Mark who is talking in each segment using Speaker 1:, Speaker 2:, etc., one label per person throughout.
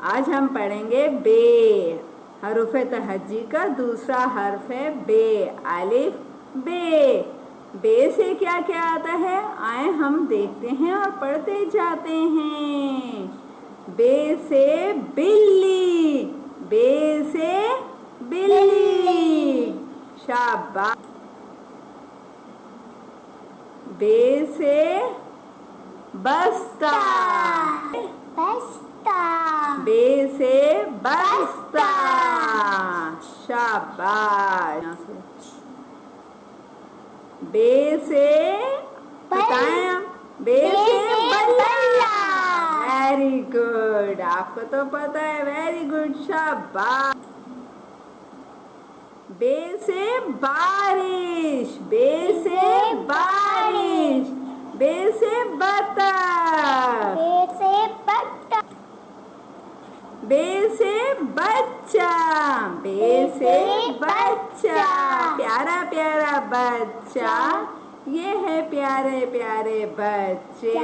Speaker 1: आज हम पढ़ेंगे बे। हरूफ तहज्जी का दूसरा हर्फ है बे, अलिफ बे। बे से क्या क्या आता है, आए हम देखते हैं और पढ़ते जाते हैं। बे से बिल्ली, बे से बिल्ली, शाबाश। बे से बस्ता,
Speaker 2: बस्ता।
Speaker 1: बे से बस्ता, शाबाश। बे से बताएं, बे से बल्ला। वेरी गुड, आपको तो पता है, वेरी गुड, शाबाश। बे से बारिश, बे से बारिश, बे से बतख,
Speaker 2: बे से बत्तख।
Speaker 1: बे से बच्चा, बे से बच्चा, प्यारा प्यारा बच्चा। ये है प्यारे प्यारे बच्चे,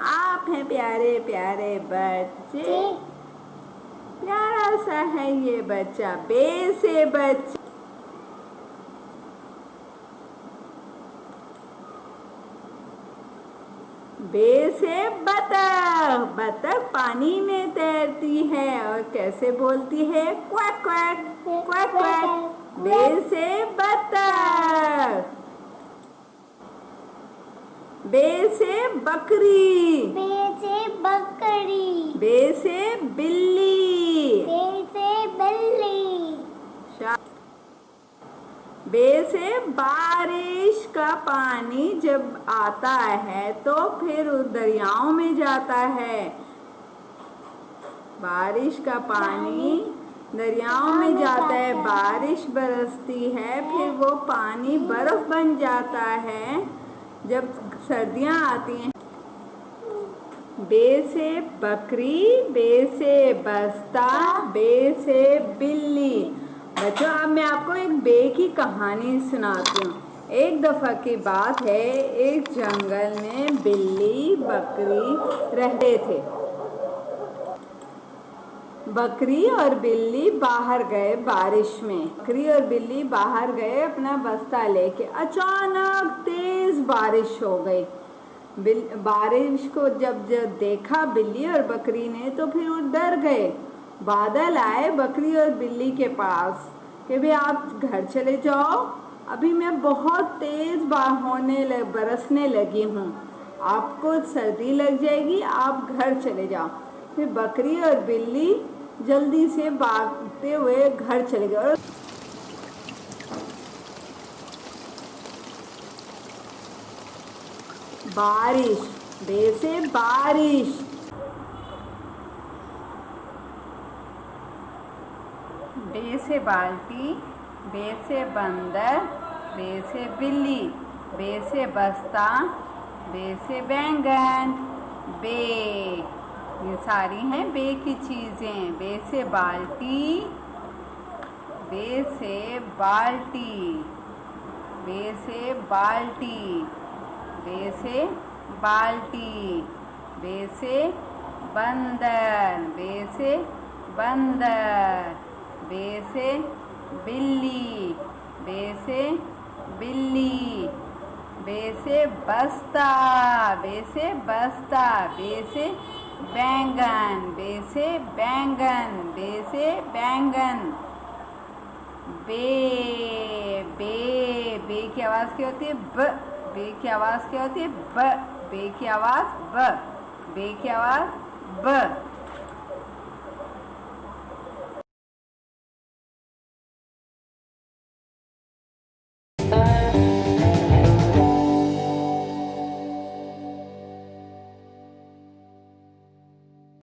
Speaker 1: आप हैं प्यारे प्यारे बच्चे। प्यारा सा है ये बच्चा, बे से बच्चा। बे से बतख, बतख पानी में तैरती है और कैसे बोलती है, क्वैक क्वैक क्वैक क्वैक। बे से बतख। बे से बकरी,
Speaker 2: बे से बकरी,
Speaker 1: बे से बिल्ली,
Speaker 2: बे से बिल्ली।
Speaker 1: बे से बारिश का पानी जब आता है तो फिर दरियाओं में जाता है। बारिश का पानी दरियाओं में जाता है, बारिश बरसती है, फिर वो पानी बर्फ बन जाता है जब सर्दियाँ आती हैं। बे से बकरी, बे से बस्ता, बे से बिल्ली। बच्चों, अब मैं आपको एक बे की कहानी सुनाती हूँ। एक दफ़ा की बात है, एक जंगल में बिल्ली बकरी रहते थे। बकरी और बिल्ली बाहर गए बारिश में। बकरी और बिल्ली बाहर गए अपना बस्ता लेके। अचानक तेज बारिश हो गई। बारिश को जब देखा बिल्ली और बकरी ने तो फिर वो डर गए। बादल आए बकरी और बिल्ली के पास कि भाई आप घर चले जाओ, अभी मैं बहुत तेज बरसने लगी हूँ, आपको सर्दी लग जाएगी, आप घर चले जाओ। फिर बकरी और बिल्ली जल्दी से भागते हुए घर चले गए। बारिश, बे से बारिश। बे से बाल्टी, बे से बंदर, बे से बिल्ली, बे से बस्ता, बे से बैंगन। बे, ये सारी हैं बे की चीज़ें। बे से बाल्टी, बे से बाल्टी, बे से बाल्टी, बे से बाल्टी, बे से बंदर, बे से बंदर, बे से बिल्ली, बे से बिल्ली, बे से बस्ता, बे से बस्ता, बे से बैंगन, बे से बैंगन, बे से बैंगन। बे, बे, बे की आवाज़ क्या होती है, ब। बे की आवाज़ क्या होती है, ब। बे की आवाज़ ब, बे की आवाज़ ब।